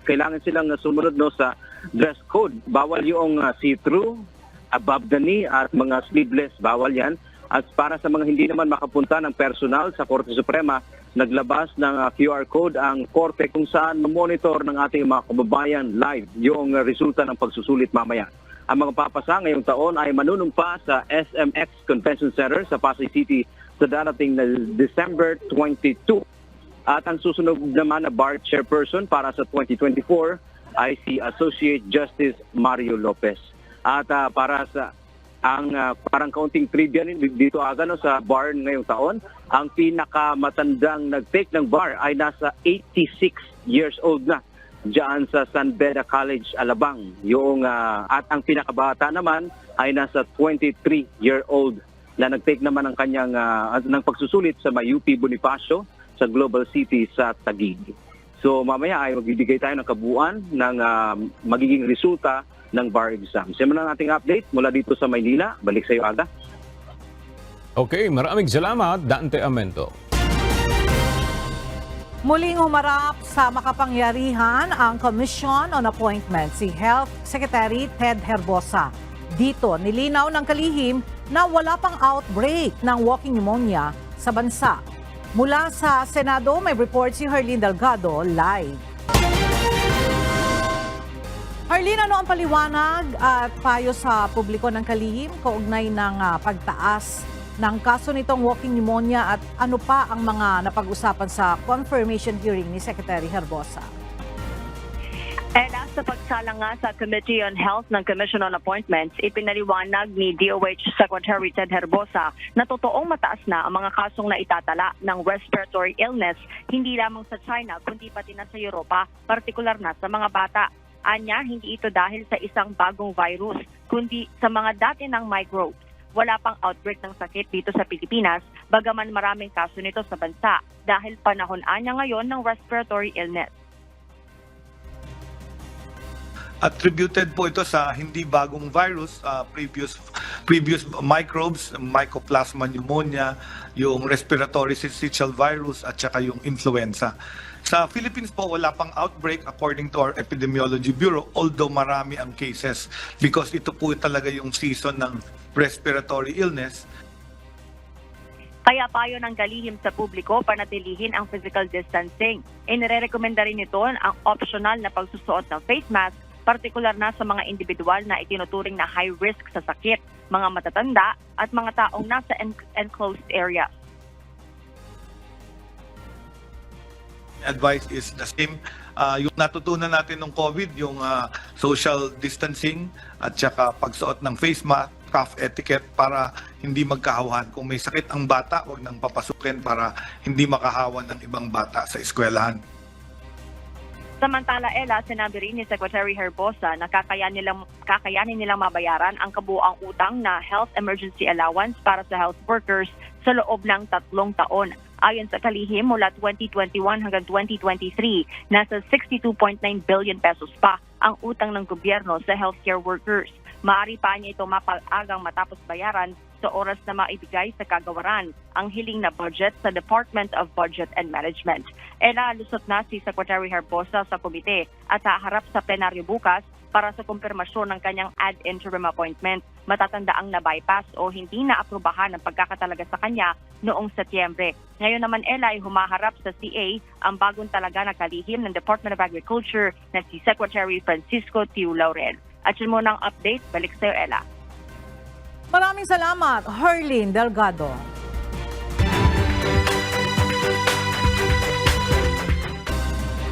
kailangan silang sumunod sa dress code. Bawal yung see-through, above the knee at mga sleeveless, bawal yan. At para sa mga hindi naman makapunta ng personal sa Korte Suprema, naglabas ng QR code ang Korte kung saan mamonitor ng ating mga kababayan live yung resulta ng pagsusulit mamaya. Ang mga papasa ngayong taon ay manunumpa sa SMX Convention Center sa Pasay City sa darating na December 22. At ang susunod naman na bar chairperson para sa 2024 ay si Associate Justice Mario Lopez. At para sa ang parang kaunting trivia dito aga no, sa bar ngayong taon, ang pinakamatandang nag-take ng bar ay nasa 86 years old na diyan sa San Beda College, Alabang. At ang pinakabata naman ay nasa 23-year-old na nag-take naman ang kanyang ng pagsusulit sa UP Bonifacio sa Global City sa Taguig. So mamaya ay magbibigay tayo ng kabuuan ng magiging resulta ng bar exam. Simulan nating update mula dito sa Maynila. Balik sa iyo, Aga. Okay, maraming salamat, Dante Amento. Muling humarap sa makapangyarihan ang Commission on Appointments si Health Secretary Ted Herbosa. Dito, nilinaw ng kalihim na wala pang outbreak ng walking pneumonia sa bansa. Mula sa Senado, may report si Herlin Delgado live. Herlin, ano ang paliwanag at payo sa publiko ng kalihim kaugnay ng pagtaas ng kaso nitong walking pneumonia at ano pa ang mga napag-usapan sa confirmation hearing ni Secretary Herbosa? Ela, sa pagsala nga sa Committee on Health ng Commission on Appointments, ipinaliwanag ni DOH Secretary Ted Herbosa na totoong mataas na ang mga kasong naitatala ng respiratory illness, hindi lamang sa China kundi pati na sa Europa, partikular na sa mga bata. Anya, hindi ito dahil sa isang bagong virus, kundi sa mga dati ng microbes. Wala pang outbreak ng sakit dito sa Pilipinas, bagaman maraming kaso nito sa bansa dahil panahon anya ngayon ng respiratory illness. Attributed po ito sa hindi bagong virus, previous microbes, Mycoplasma pneumonia, yung respiratory syncytial virus at saka yung influenza. Sa Philippines po, wala pang outbreak according to our Epidemiology Bureau, although marami ang cases because ito po talaga yung season ng respiratory illness. Kaya payo ng kalihim sa publiko panatilihin ang physical distancing. Inirekomenda rin ito ang optional na pagsusuot ng face mask, partikular na sa mga individual na itinuturing na high risk sa sakit, mga matatanda at mga taong nasa enclosed area. Advice is the same. Yung natutunan natin ng COVID, yung social distancing at saka pagsuot ng face mask, cough etiquette para hindi magkahawan. Kung may sakit ang bata, huwag nang papasukin para hindi makahawan ng ibang bata sa eskwelahan. Samantala, Ella, sinabi rin ni Secretary Herbosa na kakayanin nilang mabayaran ang kabuuang utang na health emergency allowance para sa health workers sa loob ng 3 taon. Ayon sa kalihim, mula 2021 hanggang 2023, nasa 62.9 billion pesos pa ang utang ng gobyerno sa healthcare workers. Maaari pa niya ito mapag-agang matapos bayaran sa oras na maibigay sa kagawaran ang hiling na budget sa Department of Budget and Management. Lusot na si Secretary Herbosa sa komite at haharap sa plenaryo bukas para sa kumpirmasyon ng kanyang ad interim appointment. Matatandaang na-bypass o hindi na-aprubahan ang pagkakatalaga sa kanya noong Setyembre. Ngayon naman, Ella, ay humaharap sa CA ang bagong talaga na kalihim ng Department of Agriculture na si Secretary Francisco Tiu Laurel. At yun muna ang update. Balik sa'yo, Ella. Maraming salamat, Herlin Delgado.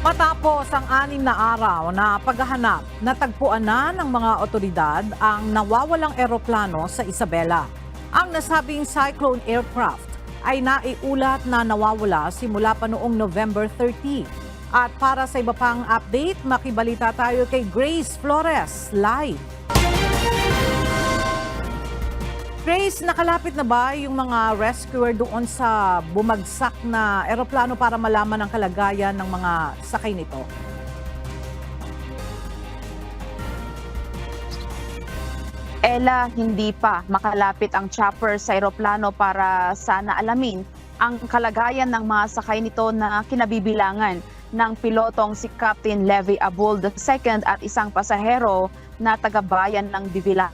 Matapos ang 6 na araw na paghahanap, natagpuan na ng mga otoridad ang nawawalang eroplano sa Isabela. Ang nasabing cyclone aircraft ay naiulat na nawawala simula pa noong November 30. At para sa iba pang update, makibalita tayo kay Grace Flores live. Grace, nakalapit na ba yung mga rescuer doon sa bumagsak na eroplano para malaman ang kalagayan ng mga sakay nito? Ella, hindi pa makalapit ang chopper sa eroplano para sana alamin ang kalagayan ng mga sakay nito na kinabibilangan ng pilotong si Captain Levy Abul II at isang pasahero na taga-bayan ng Divila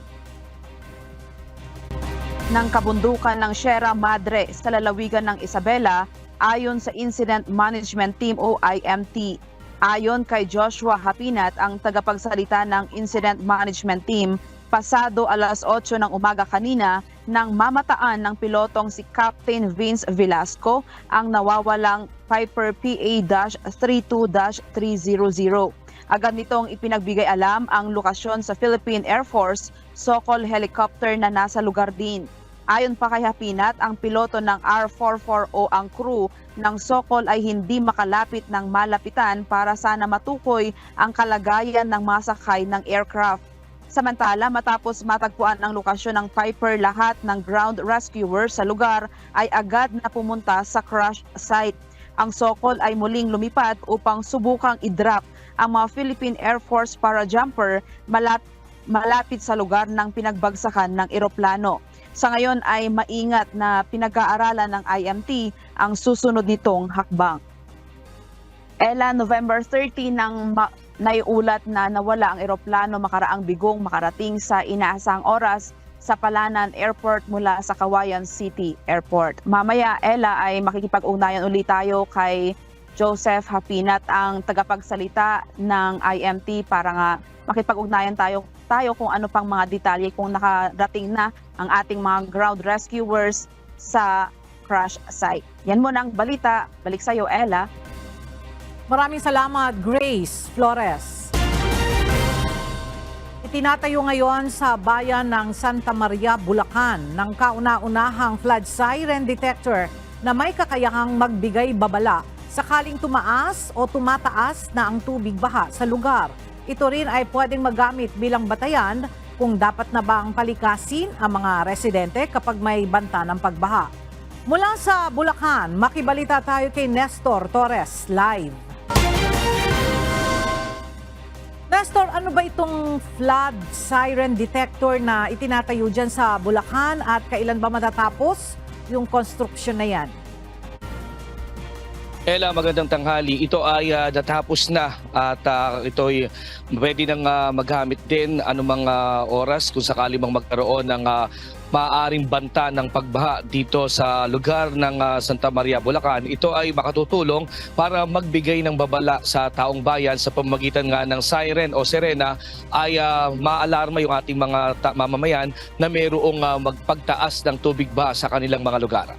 ng kabundukan ng Sierra Madre sa lalawigan ng Isabela ayon sa Incident Management Team o IMT. Ayon kay Joshua Hapinat, ang tagapagsalita ng Incident Management Team, pasado 8:00 ng umaga kanina, nang mamataan ng pilotong si Captain Vince Velasco ang nawawalang Piper PA-32-300. Agad nitong ipinagbigay alam ang lokasyon sa Philippine Air Force Sokol helicopter na nasa lugar din. Ayon pa kay Hapinat, ang piloto ng R440 ang crew ng Sokol ay hindi makalapit ng malapitan para sana matukoy ang kalagayan ng mga sakay ng aircraft. Samantala, matapos matagpuan ang lokasyon ng Piper, lahat ng ground rescuers sa lugar ay agad na pumunta sa crash site. Ang Sokol ay muling lumipad upang subukang i-drop ang mga Philippine Air Force parajumper malapit sa lugar ng pinagbagsakan ng eroplano. Sa ngayon ay maingat na pinag-aaralan ng IMT ang susunod nitong hakbang. Ella, November 30 nang naiulat na nawala ang eroplano makaraang bigong makarating sa inaasang oras sa Palanan Airport mula sa Kawayan City Airport. Mamaya, Ella, ay makikipag-ugnayan ulit tayo kay Joseph Hapinat, ang tagapagsalita ng IMT, para nga makipag-ugnayan tayo kung ano pang mga detalye kung nakarating na ang ating mga ground rescuers sa crash site. Yan muna ang balita. Balik sa iyo, Ella. Maraming salamat, Grace Flores. Itinatayo ngayon sa bayan ng Santa Maria, Bulacan ng kauna-unahang flood siren detector na may kakayahang magbigay babala sakaling tumaas o tumataas na ang tubig baha sa lugar. Ito rin ay pwedeng magamit bilang batayan kung dapat na ba ang palikasin ang mga residente kapag may banta ng pagbaha. Mula sa Bulacan, makibalita tayo kay Nestor Torres live. Nestor, ano ba itong flood siren detector na itinatayo dyan sa Bulacan at kailan ba matatapos yung construction na yan? Ella, magandang tanghali. Ito ay natapos na at ito ay pwede nang magamit din anumang oras kung sakali mang magkaroon ng maaaring banta ng pagbaha dito sa lugar ng Santa Maria, Bulacan. Ito ay makatutulong para magbigay ng babala sa taong bayan sa pamamagitan nga ng siren o sirena ay maalarma yung ating mga mamamayan na mayroong magpagtaas ng tubig baha sa kanilang mga lugar.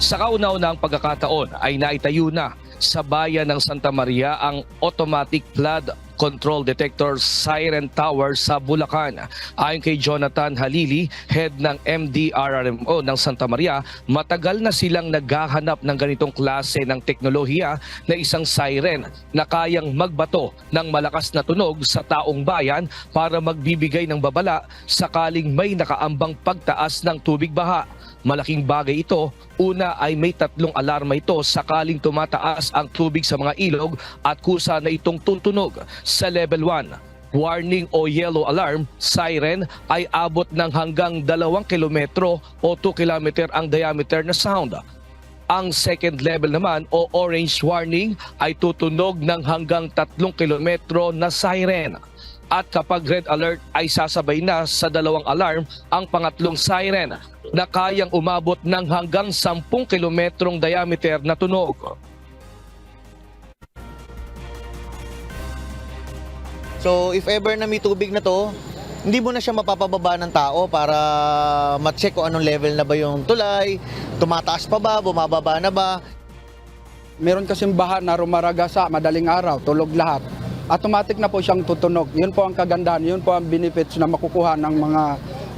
Sa kauna-unahang pagkakataon ay naitayo na sa bayan ng Santa Maria ang automatic flood control detector siren tower sa Bulacan. Ayon kay Jonathan Halili, head ng MDRRMO ng Santa Maria, matagal na silang naghahanap ng ganitong klase ng teknolohiya na isang siren na kayang magbato ng malakas na tunog sa taong bayan para magbibigay ng babala sakaling may nakaambang pagtaas ng tubig baha. Malaking bagay ito. Una ay may 3 alarma ito sakaling tumataas ang tubig sa mga ilog at kusa na itong tutunog. Sa level 1, warning o yellow alarm, siren ay abot ng hanggang 2 kilometro o 2 kilometer ang diameter na sound. Ang second level naman o orange warning ay tutunog ng hanggang 3 kilometro na siren. At kapag red alert ay sasabay na sa 2 alarm ang pangatlong siren na kayang umabot ng hanggang 10 kilometrong diameter na tunog. So if ever na may tubig na to, hindi mo na siya mapapababa ng tao para ma-check kung anong level na ba yung tulay, tumataas pa ba, bumababa na ba. Meron kasing baha na rumaragasa madaling araw, tulog lahat. Automatic na po siyang tutunog. Yun po ang kagandahan, yun po ang benefits na makukuha ng mga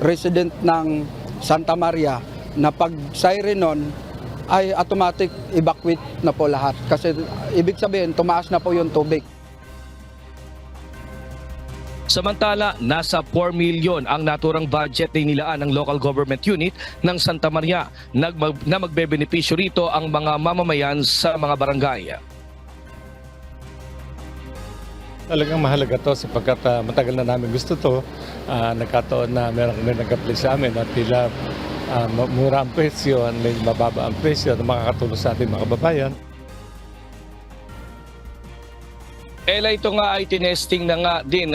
resident ng Santa Maria na pag siren nun ay automatic evacuate na po lahat. Kasi ibig sabihin, tumaas na po yung tubig. Samantala, nasa 4 milyon ang naturang budget na inilaan ng local government unit ng Santa Maria na magbebenepisyo rito ang mga mamamayan sa mga barangay. Talagang mahalaga to sapagkat matagal na namin gusto to. Nagkataon na meron kami nag-apply sa amin at tila mura ang presyo, may mababa ang presyo na makakatulong sa ating mga kababayan. Ella, ito nga ay tinesting na nga din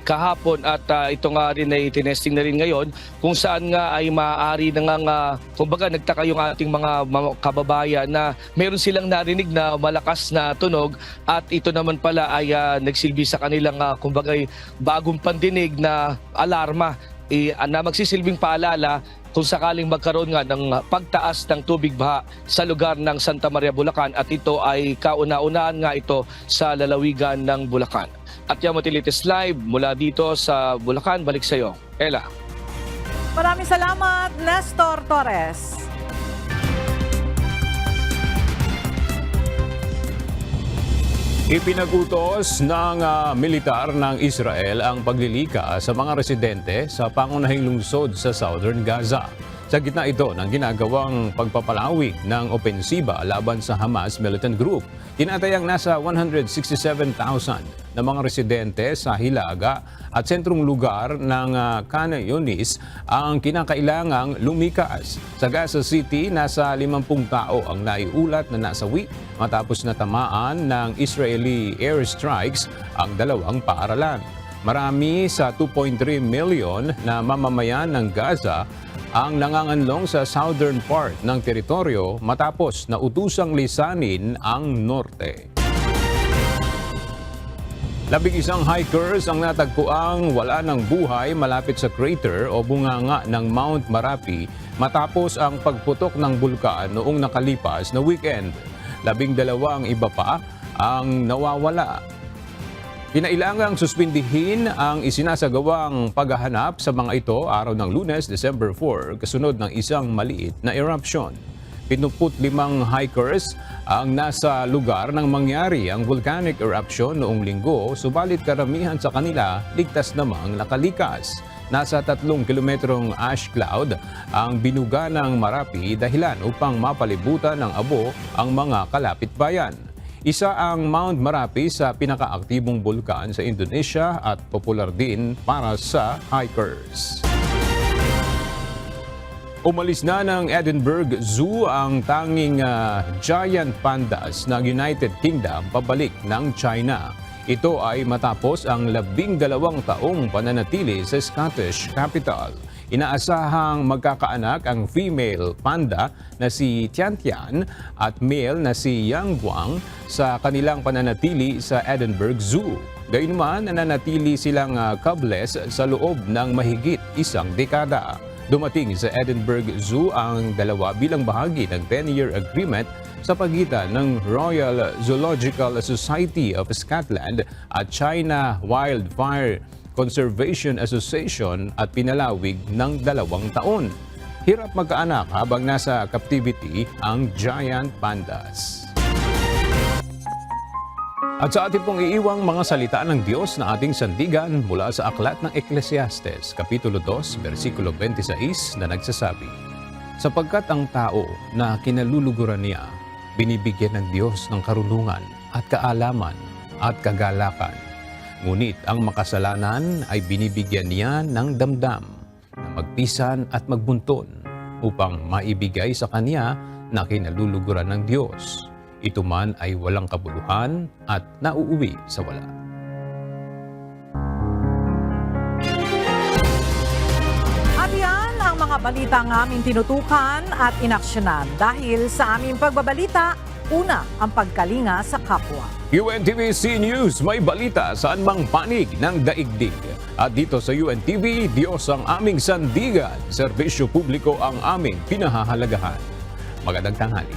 kahapon at ito nga rin ay tinesting na rin ngayon kung saan nga ay maaari na nga, kumbaga nagtaka yung ating mga kababayan na meron silang narinig na malakas na tunog at ito naman pala ay nagsilbi sa kanilang kumbaga bagong pandinig na alarma na magsisilbing paalala kung sakaling magkaroon nga ng pagtaas ng tubig baha sa lugar ng Santa Maria, Bulacan at ito ay kauna-unahan nga ito sa lalawigan ng Bulacan. At yan Utilities Live mula dito sa Bulacan, balik sa iyo, Ella. Maraming salamat, Nestor Torres. Ipinagutos ng militar ng Israel ang paglilika sa mga residente sa pangunahing lungsod sa Southern Gaza. Sa gitna ito ng ginagawang pagpapalawig ng opensiba laban sa Hamas militant group, tinatayang nasa 167,000 na mga residente sa Hilaga at sentrong lugar ng Khan Yunis ang kinakailangang lumikas. Sa Gaza City, nasa 50 tao ang naiulat na nasawi matapos na tamaan ng Israeli airstrikes ang dalawang paaralan. Marami sa 2.3 million na mamamayan ng Gaza ang nanganganlong sa southern part ng teritoryo matapos na utusang lisanin ang norte. 11 hikers ang natagpuang wala ng buhay malapit sa crater o bunganga ng Mount Marapi matapos ang pagputok ng bulkan noong nakalipas na weekend. 12 iba pa ang nawawala. Kinailangang suspindihin ang isinasagawang paghahanap sa mga ito araw ng Lunes, December 4, kasunod ng isang maliit na eruption. 75 hikers ang nasa lugar nang mangyari ang volcanic eruption noong linggo, subalit karamihan sa kanila ligtas namang nakalikas. Nasa 3 kilometrong ash cloud ang binuga ng Marapi dahilan upang mapalibutan ng abo ang mga kalapit bayan. Isa ang Mount Marapi sa pinakaaktibong bulkan sa Indonesia at popular din para sa hikers. Umalis na ng Edinburgh Zoo ang tanging giant pandas ng United Kingdom pabalik ng China. Ito ay matapos ang 12 taong pananatili sa Scottish capital. Inaasahang magkakaanak ang female panda na si Tiantian at male na si Yang Guang sa kanilang pananatili sa Edinburgh Zoo. Gayunman, nananatili silang cubless sa loob ng mahigit isang dekada. Dumating sa Edinburgh Zoo ang dalawa bilang bahagi ng 10-year agreement sa pagitan ng Royal Zoological Society of Scotland at China Wildlife Conservation Association at pinalawig ng 2 taon. Hirap magkaanak habang nasa captivity ang giant pandas. At sa ating pong iiwang mga salita ng Diyos na ating sandigan mula sa aklat ng Ecclesiastes, Kapitulo 2, versikulo 26 na nagsasabi, sapagkat ang tao na kinaluluguran niya, binibigyan ng Diyos ng karunungan at kaalaman at kagalakan. Ngunit ang makasalanan ay binibigyan niya ng damdam na magpisan at magbunton upang maibigay sa kanya na kinaluluguran ng Diyos. Ito man ay walang kabuluhan at nauuwi sa wala. At yan ang mga balitang aming tinutukan at inaksyonan dahil sa aming pagbabalita, una ang pagkalinga sa kapwa. UNTV-C News, may balita saan mang panig ng daigdig. At dito sa UNTV, Diyos ang aming sandigan, serbisyo publiko ang aming pinahahalagahan. Magandang tanghali.